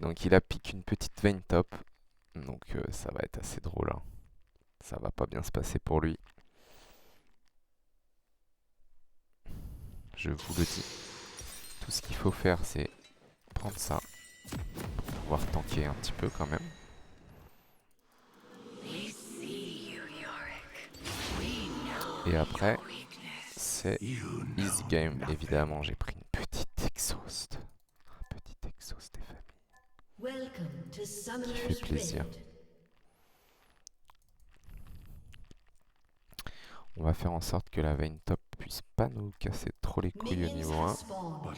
donc il a piqué une petite veine top. Donc ça va être assez drôle, hein. Ça va pas bien se passer pour lui. Je vous le dis. Tout ce qu'il faut faire, c'est prendre ça pour pouvoir tanker un petit peu quand même. Et après, c'est easy game. Évidemment, j'ai pris une petite exhaust. Un petit exhaust des familles. Qui fait plaisir. On va faire en sorte que la veine top puisse pas nous casser trop les couilles au niveau 1. En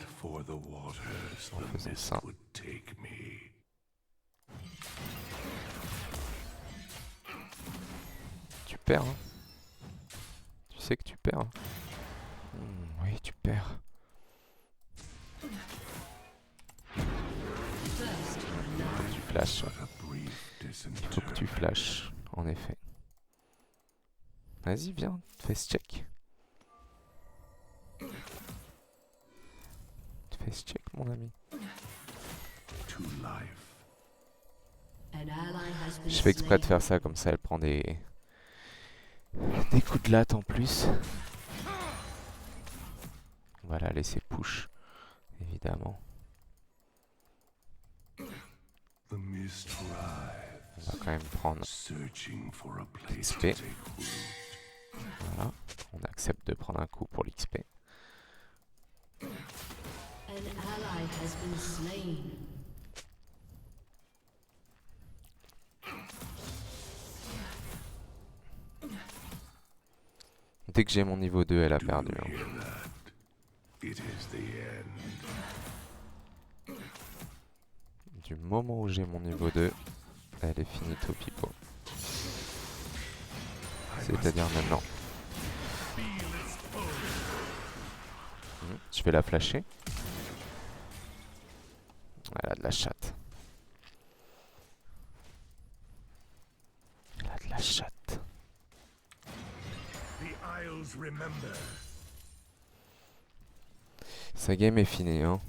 faisant ça. Tu perds, hein. Tu sais que tu perds, hein. Oui, tu perds. Tu flashes. Il faut que tu flashes, en effet. Vas-y, viens, face check. Face check, mon ami. Je fais exprès de faire ça, comme ça elle prend des coups de latte en plus. On va la laisser push, évidemment. On va quand même prendre l'XP. Voilà, on accepte de prendre un coup pour l'XP. Dès que j'ai mon niveau 2, elle a perdu, hein. Du moment où j'ai mon niveau 2, elle est finito pipo. C'est-à-dire maintenant. Je vais la flasher. Elle a de la chatte. Elle a de la chatte. Sa game est finie, hein.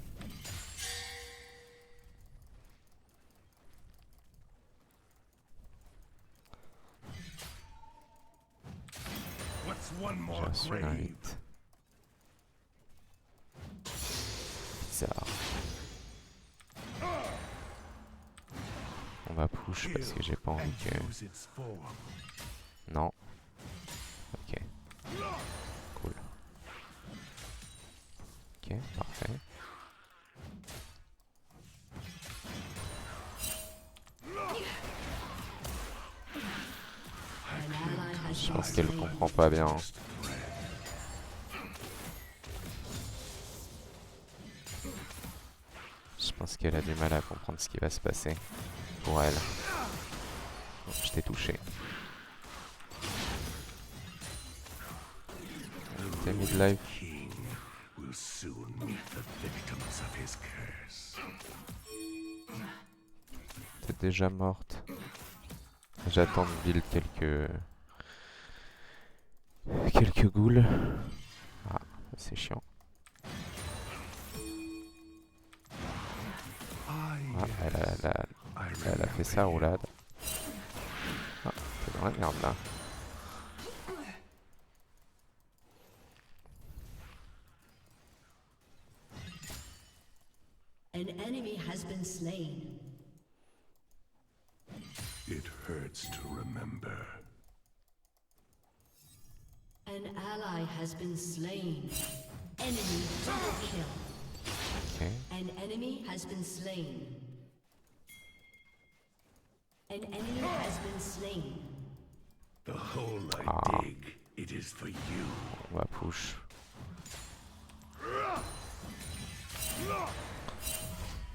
J'ai reçu une invite. Bizarre. On va push parce que j'ai pas envie que... Non. Ok. Cool. Ok, parfait. Je pense qu'elle comprend pas bien. Je pense qu'elle a du mal à comprendre ce qui va se passer pour elle. Bon, je t'ai touché. T'es mid-life. T'es déjà morte. J'attends de build quelques ghouls. Ah, c'est chiant. Ah, elle a fait sa roulade. Ah, t'es dans la merde là. An enemy has been slain. It hurts to remember. An ally has been slain. Enemy double kill. Okay. An enemy has been slain. An enemy has been slain. The hole I dig, it is for you. On va push.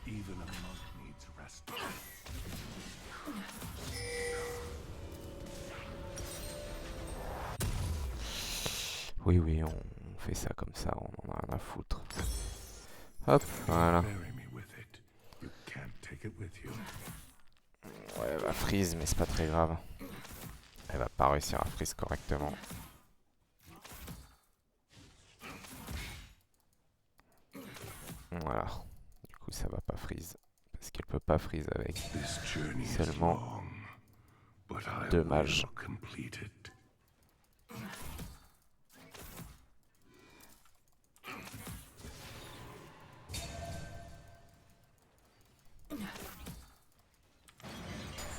Even a monk needs rest. Oui, oui, on fait ça comme ça, on en a rien à foutre. Hop, voilà. Ouais, elle va freeze, mais c'est pas très grave. Elle va pas réussir à freeze correctement. Voilà. Du coup, ça va pas freeze. Parce qu'elle peux pas freeze avec. This journey is Seulement long, but I 2 mages. will complete it.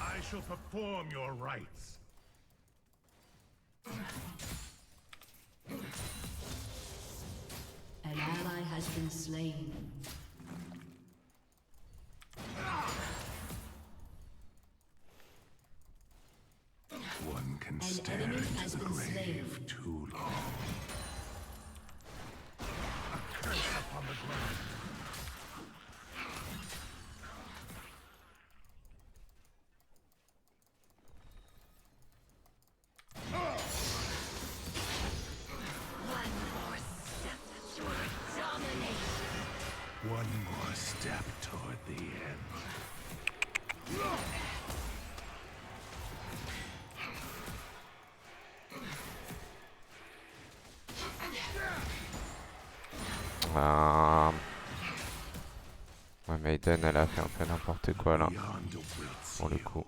I shall perform your rites. An ally has been slain. One can An stare enemy into has the been grave slain. too long. A curse upon the ground. One more step toward the end. Ouais, Maiden, elle a fait un peu n'importe quoi là, Beyond awaits pour le you. coup.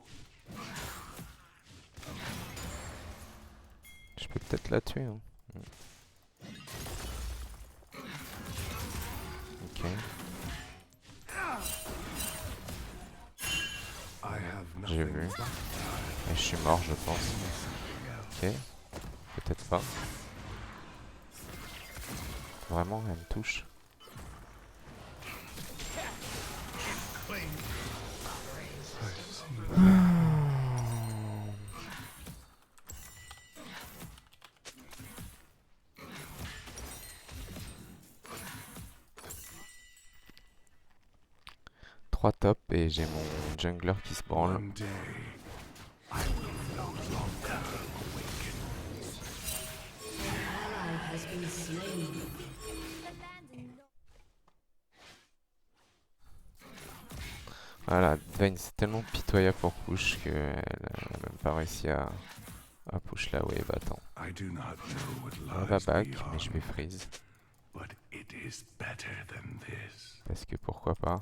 Je peux peut-être la tuer. Hein. Ok. I have J'ai nothing vu. but time. Et je suis mort, je pense. Ok. Peut-être pas. Vraiment, elle me touche. Trois tops et j'ai mon jungler qui se branle. One day, I will no longer awaken. An ally has been slain. Voilà, Vayne c'est tellement pitoyable pour push qu'elle a même pas réussi à push la wave. Attends, I do not know what on va lies back, beyond, mais je vais freeze. but it is better than this. Parce que pourquoi pas.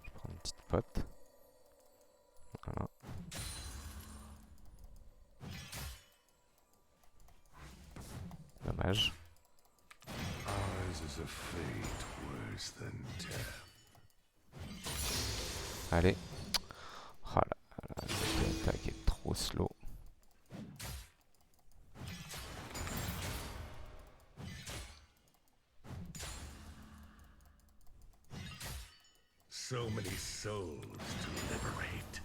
Je prends une petite pote. Voilà. Dommage. Ours is a fate worse than death. Allez. Oh là là, l'attaque est trop slow. So many souls to liberate.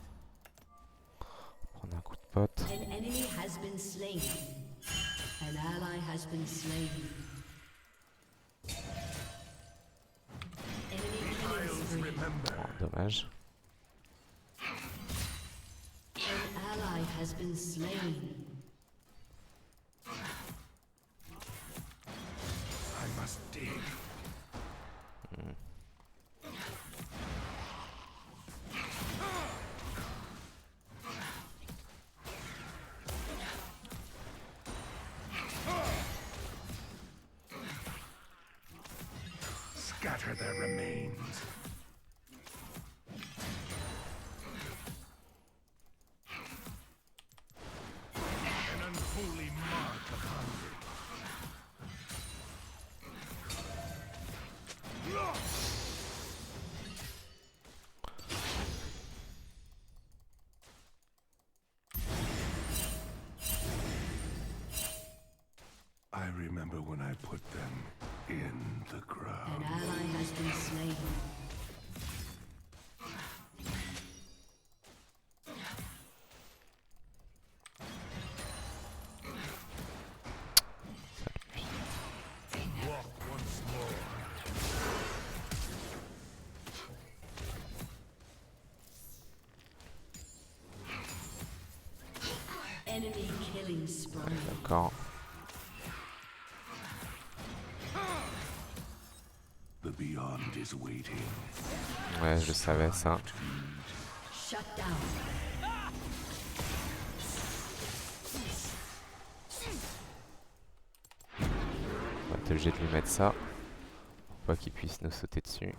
Prendre un coup de pote. An enemy has been slain. An ally has been slain. Enemy killing spree. Oh, dommage. An ally has been slain. I must dig. Scatter their remains. An unholy mark upon me. I remember when I put them in the An ground. ally has been slain. Walk once more. Enemy killing spree. D'accord. The beyond is waiting. Ouais, je savais ça. Shut down. On va être obligé de lui mettre ça. pas qu'il puisse nous sauter dessus.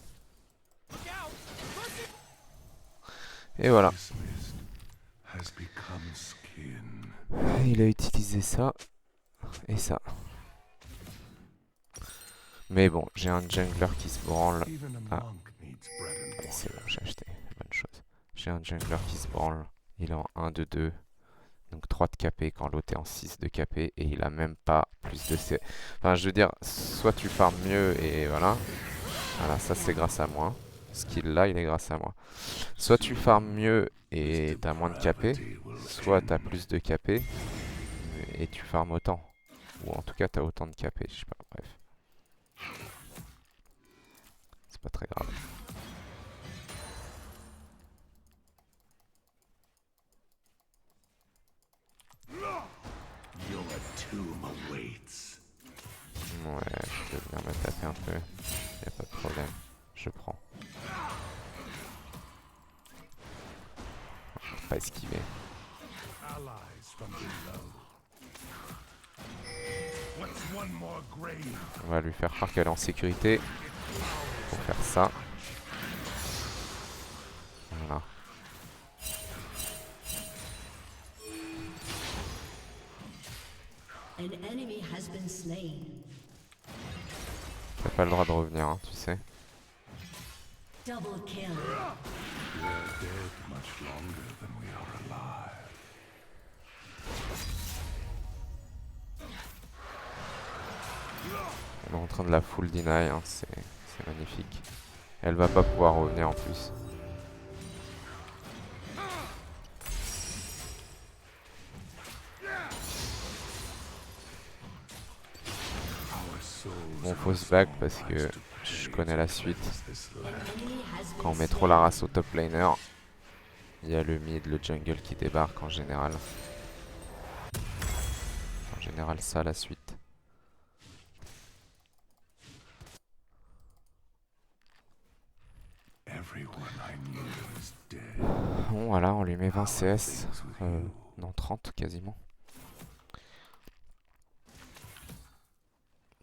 Et voilà. Il a utilisé ça et ça. Mais bon, j'ai un jungler qui se branle. Ah, c'est bon, j'ai acheté. Bonne chose. J'ai un jungler qui se branle. Il est en 1 de 2. Donc 3 de KP quand l'autre est en 6 de KP. Et il a même pas plus de C. Enfin, je veux dire, soit tu farmes mieux et voilà. Voilà, ça c'est grâce à moi. Ce skill là, il est grâce à moi. Soit tu farmes mieux et t'as moins de KP. Soit t'as plus de KP et tu farmes autant. Ou en tout cas, t'as autant de KP. Je sais pas, bref. C'est pas très grave. Ouais, je veux bien me taper un peu. Y'a pas de problème. Je prends. Pas esquiver. On va lui faire croire qu'elle est en sécurité. Faut faire ça. Voilà. T'as pas le droit de revenir, hein, tu sais. Double kill. On est en train de la full deny, hein, c'est magnifique. Elle va pas pouvoir revenir en plus. Bon, faut se back parce que je connais la suite. Quand on met trop la race au top laner, il y a le mid, le jungle qui débarque en général. En général, ça la suite. Bon, voilà, on lui met 20 CS. Non, 30 quasiment.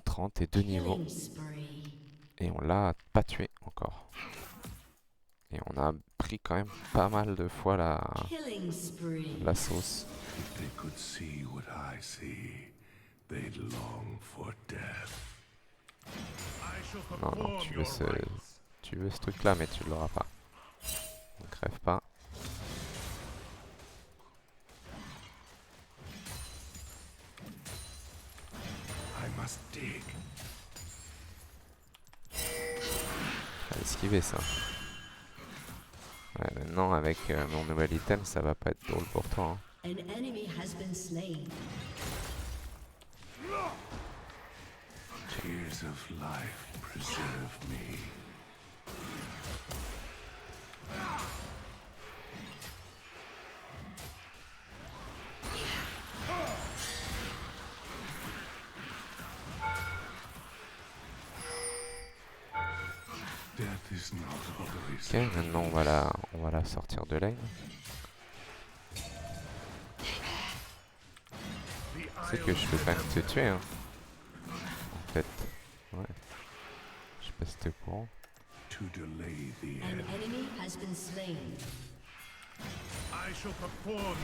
30 et 2 niveaux. Et on l'a pas tué encore. Et on a pris quand même pas mal de fois la sauce. Non, non, tu veux ce truc là, mais tu l'auras pas. Ne crève pas. Fallait esquiver ça. Ouais, maintenant avec mon nouvel item, ça va pas être drôle pour toi. Hein. Tears of life preserve me. Ok, maintenant on va la sortir de lane. C'est que je peux quand même te tuer, hein. En fait, ouais. Je sais pas si t'es au courant.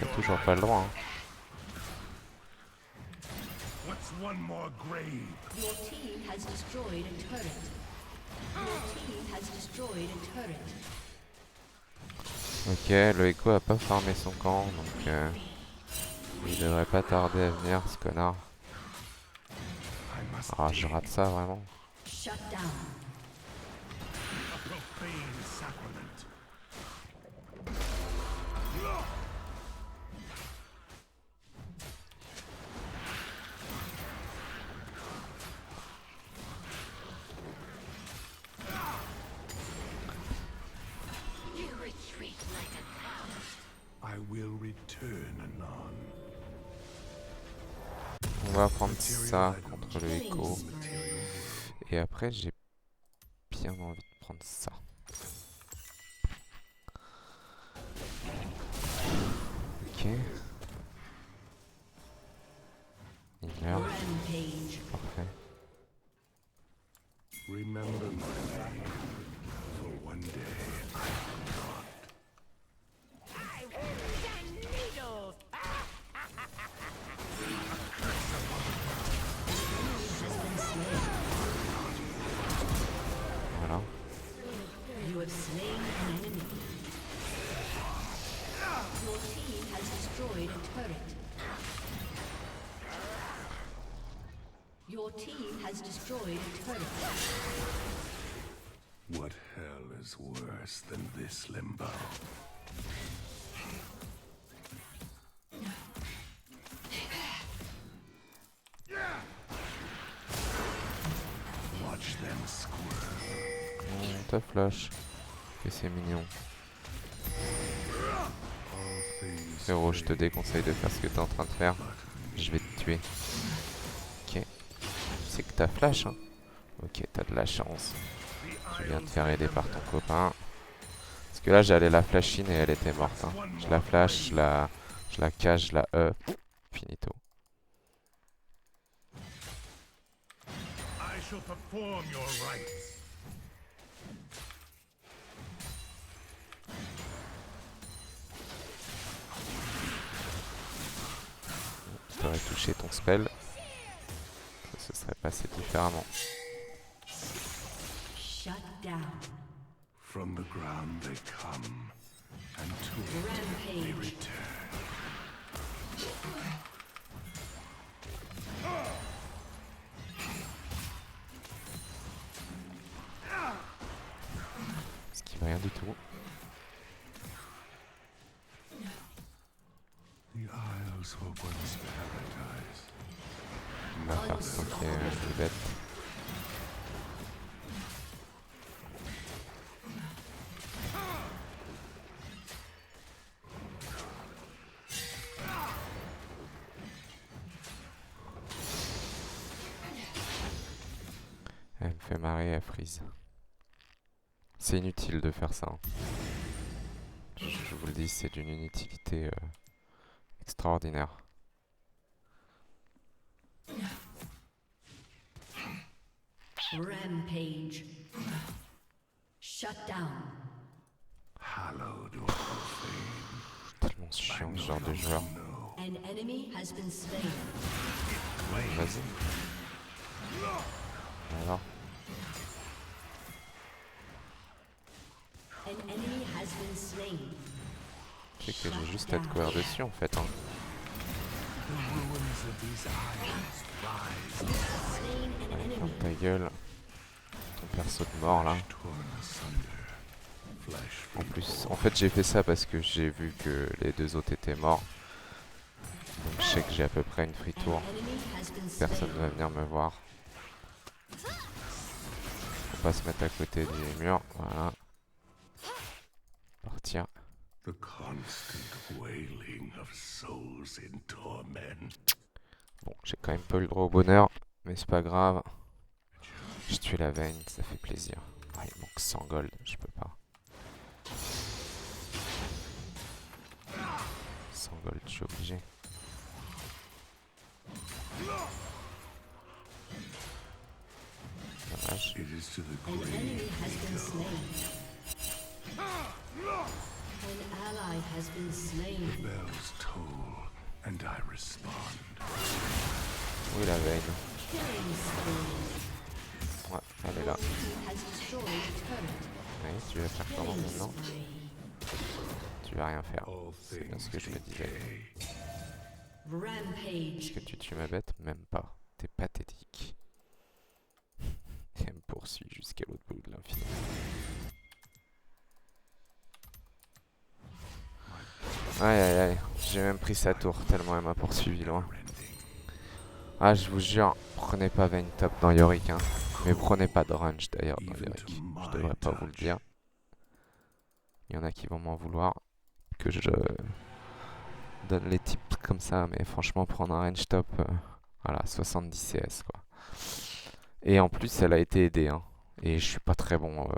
T'as toujours pas le droit, hein. Ok, le Echo a pas farmé son camp, donc il devrait pas tarder à venir, ce connard. Ah, je rate ça vraiment. On va prendre ça contre le Echo. Et après, j'ai bien envie de prendre ça. Ok. Il meurt. Parfait. Voilà. You have slain an enemy. Your team has destroyed a turret. Your team has destroyed a turret. What hell is worse than this, Limbo? Watch them squirm. Ta flash. Et c'est mignon. Frérot, je te déconseille de faire ce que t'es en train de faire. Je vais te tuer. Ok. C'est que t'as flash, hein. Ok, t'as de la chance. Tu viens de te faire aider par ton copain. Parce que là, j'allais la flash in et elle était morte. Hein. Je la flash, je la cache, je la E. Finito. I shall perform your rites. Tu aurais touché ton spell. Ça se serait passé différemment. Shut down. From the ground they come, and to it they Rampage. return. Ce qui va rien du tout. The Isles were once paradise. On va faire tanker les bêtes. Elle me fait marrer, elle freeze. C'est inutile de faire ça. Hein. Je vous le dis, c'est d'une inutilité extraordinaire. Rampage. Shut down. Hallowed or profane, Tellement chiant ce genre de joueur. no. An enemy has been slain. Vas-y. Alors, An enemy has been slain. je sais que j'ai juste à te courir dessus en fait. Hein. The ruins of these isles rise, Slain an Allez, enemy. ferme ta gueule. Ton perso de mort là. torn asunder, flesh En plus, en fait j'ai fait ça parce que j'ai vu que les deux autres étaient morts. Donc je sais que j'ai à peu près une free An tour. enemy has been Personne ne slain. va venir me voir. Faut pas se mettre à côté du mur. Voilà. Partir. the constant wailing of souls in torment. Bon, j'ai quand même pas eu le droit au bonheur. Mais c'est pas grave. J'ai tué la veine, ça fait plaisir. Ah, il manque 100 gold, je peux pas. 100 gold, je suis obligé. Dommage. It is to the An grave enemy has we been go. slain. An ally has been slain. Bells toll, and I respond. Oui, la veine. Killing spree. Ouais, elle est là. Your team has destroyed a turret. Oui, tu vas faire comment Killing maintenant? spree. Tu vas rien faire. All C'est bien ce things que je me disais. decay. Est-ce Rampage. que tu tues ma bête? Même pas. T'es pathétique. Elle me poursuit jusqu'à l'autre bout de l'infini. Aïe aïe aïe, j'ai même pris sa tour tellement elle m'a poursuivi loin. Ah, je vous jure, prenez pas Vayne top dans Yorick, hein. Mais prenez pas de range d'ailleurs dans Yorick. Je devrais pas vous le dire. Il y en a qui vont m'en vouloir que je donne les tips comme ça, mais franchement, prendre un range top, voilà, 70 CS quoi. Et en plus, elle a été aidée, hein. Et je suis pas très bon.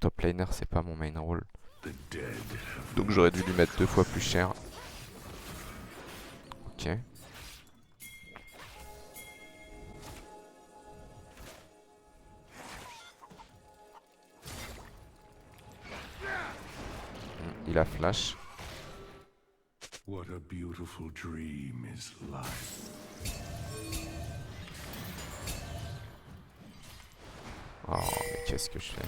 Top laner, c'est pas mon main role. The dead have Donc j'aurais dû lui mettre 2 fois plus cher. Ok. Il a flash. what a beautiful dream is life. Oh, mais qu'est-ce que je fais?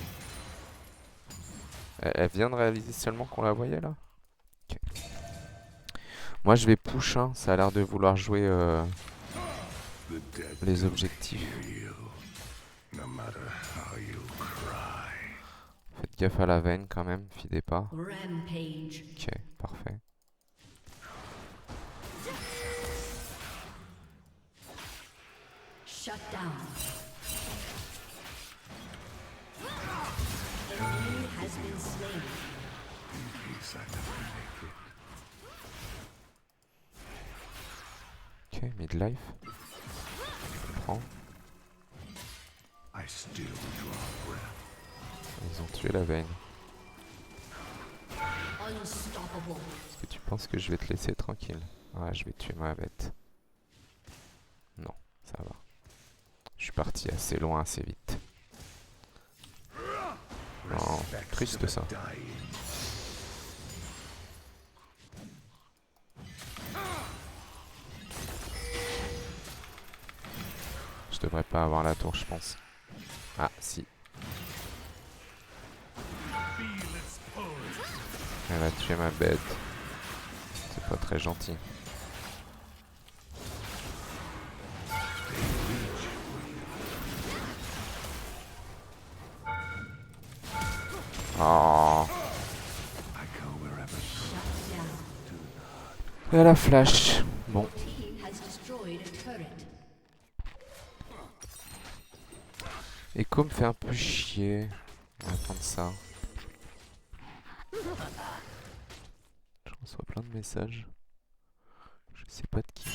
Elle vient de réaliser seulement qu'on la voyait là? Ok. Moi je vais push, hein. Ça a l'air de vouloir jouer les objectifs. Faites gaffe à la veine quand même, fidez pas. Rampage. Ok, parfait. Shut down. Enemy has been slain. Ok, midlife. Je prends. Ils ont tué la veine. Unstoppable. Est-ce que tu penses que je vais te laisser tranquille? Ouais, je vais tuer ma bête. Non, ça va. Je suis parti assez loin, assez vite. Non, triste ça. Je devrais pas avoir la tour, je pense. Ah, si. Elle a tué ma bête. C'est pas très gentil. Oh. Et la flash. Bon. Team has destroyed a turret. Echo me fait un peu chier. On va prendre ça. Je reçois plein de messages. Je sais pas de qui.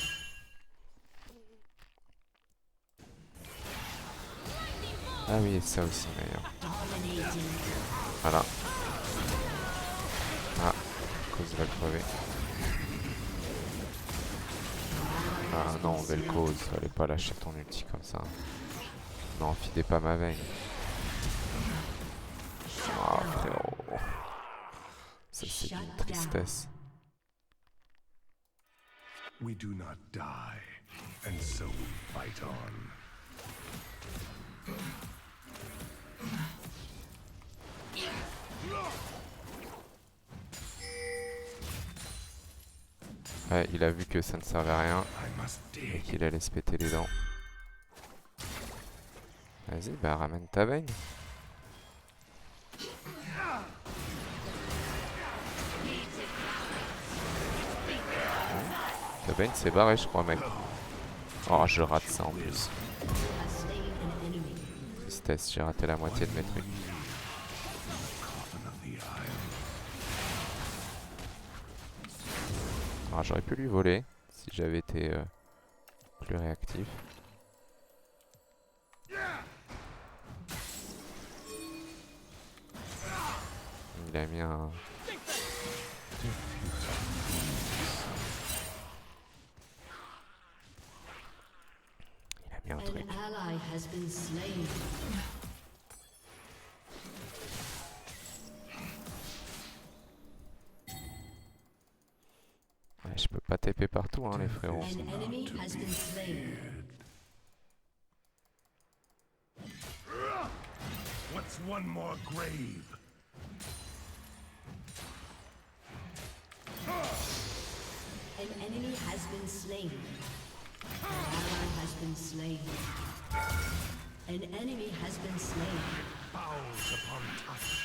Ah oui, ça aussi d'ailleurs. Voilà. Ah, cause va crever. Ah non, belle cause. Fallait pas lâcher ton ulti comme ça. Non, fidez pas ma veine. Ah frérot. Ça c'est une tristesse. We do not die, and so we fight on. Ouais, il a vu que ça ne servait à rien et qu'il allait se péter les dents. Vas-y, bah ramène ta veine. Ta veine s'est barrée, je crois, mec. Oh, je rate ça en plus. Tristesse, j'ai raté la moitié de mes trucs. Alors, j'aurais pu lui voler si j'avais été plus réactif. Il a mis un... Il a mis un truc. An ally has been slain. Ouais, je peux pas TP partout, hein, les frérots. An enemy has been slain. What's one more grave? An enemy has been slain. An ally has been slain. An enemy has been slain. Bows upon touch.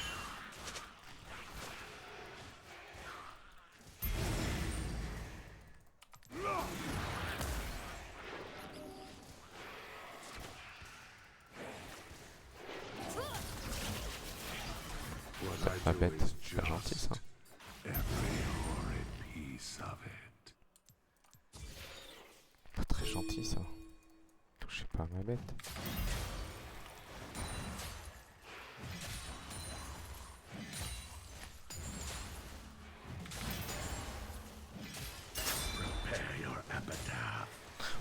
Pas bête, c'est pas gentil ça. Pas très gentil ça. Touchez pas à ma bête.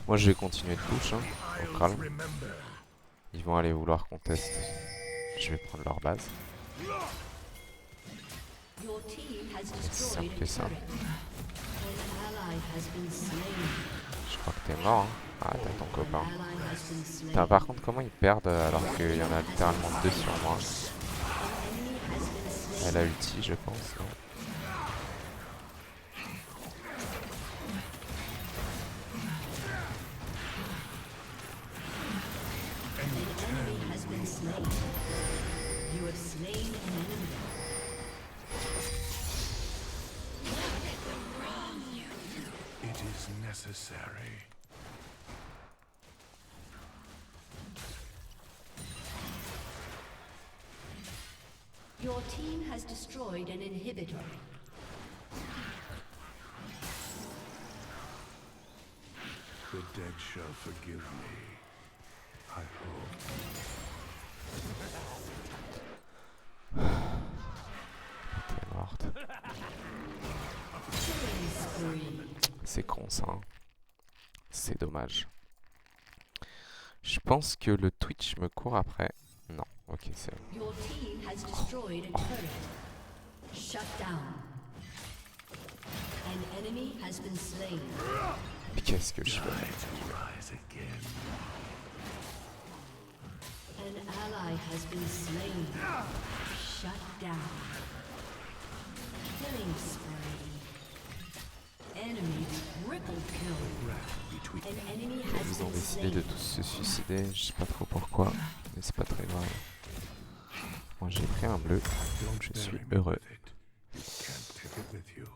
Moi je vais continuer de push, hein, au calme. Ils vont aller vouloir qu'on teste. Je vais prendre leur base. Your team has C'est destroyed simple a que ça. turret. An ally has been slain. Je crois que t'es mort, hein. Ah, t'as ton An copain. ally has been slain. Putain, par contre, comment ils perdent alors qu'il y en a littéralement deux sur moi? An enemy has been slain. Elle a ulti, je pense. Non. An enemy has been slain. You have slain an enemy. It is necessary. Your team has destroyed an inhibitor. The dead shall forgive me. I hope. T'es morte. Killing spree. C'est con ça. Hein. C'est dommage. Je pense que le Twitch me court après. Non, ok, c'est bon. Your team has destroyed a turret. Shut down. An enemy has been slain. Mais qu'est-ce que je fais? Rise again. An ally has been slain. Shut down. Killing spree. Enemy triple kill. An enemy has Ils ont been décidé de slain. tous se suicider. Je sais pas trop pourquoi, mais c'est pas très grave. Moi j'ai pris un bleu. Don't Je suis bury me heureux. with it. You can't take it with you.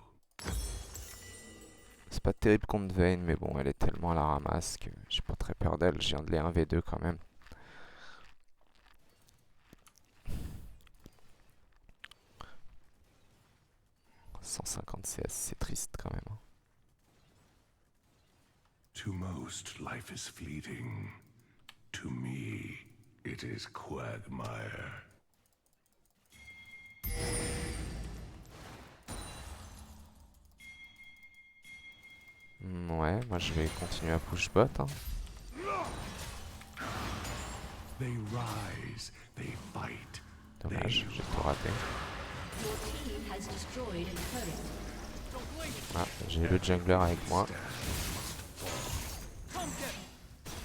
C'est pas terrible contre Vayne, mais bon, elle est tellement à la ramasse que j'ai pas très peur d'elle. Je viens de les 1v2 quand même. « 150 CS, c'est triste quand même. Hein. To most, life is fleeting. To me, it is quagmire. Ouais, moi je vais continuer à push bot. Hein. They rise, they fight. Dommage, j'ai tout raté. Your team has destroyed a turret. Ah, j'ai le jungler avec moi.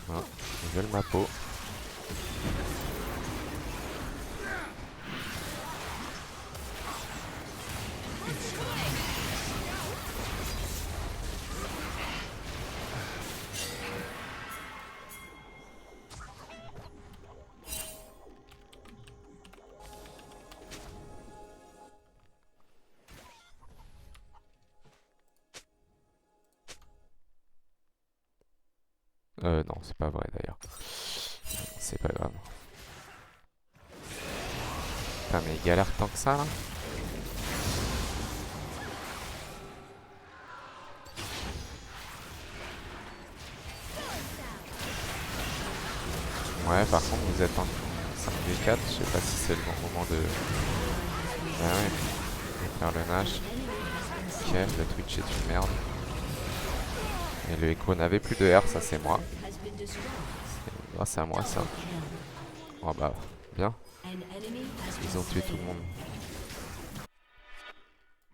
Ah, ils veulent ma peau. Non, c'est pas vrai d'ailleurs. C'est pas grave. Putain, mais il galère tant que ça là. Ouais, par contre, vous êtes en 5v4. Je sais pas si c'est le bon moment de. Ah ouais, de faire le Nash. Ok, le Twitch est une merde. Et le Echo n'avait plus de R, ça c'est moi. Has been destroyed. C'est grâce à moi ça. Oh bah, bien. An enemy has Ils been ont tué tout slain. le monde.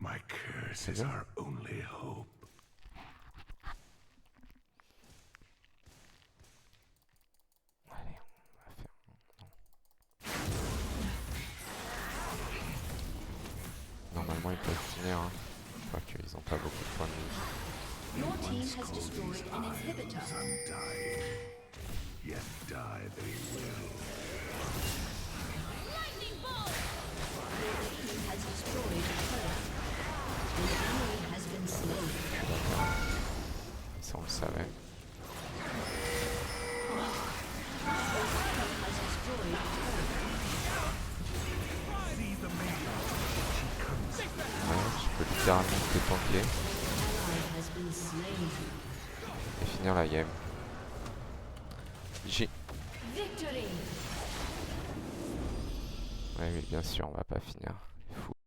My curse C'est is bien. our only hope. Allez, on va faire. Normalement ils peuvent finir. Hein. Quoique ils ont pas beaucoup de points de vie. Your team has destroyed an inhibitor. Undying. Yet die they will. Your team has destroyed a turret. An enemy has been slain. Je suis d'accord. Ça on le savait. Has destroyed a turret. Ouais, je peux littéralement te tanker Ally has been slain. et finir la game. J. Victory. Ouais, oui, bien sûr, on va pas finir.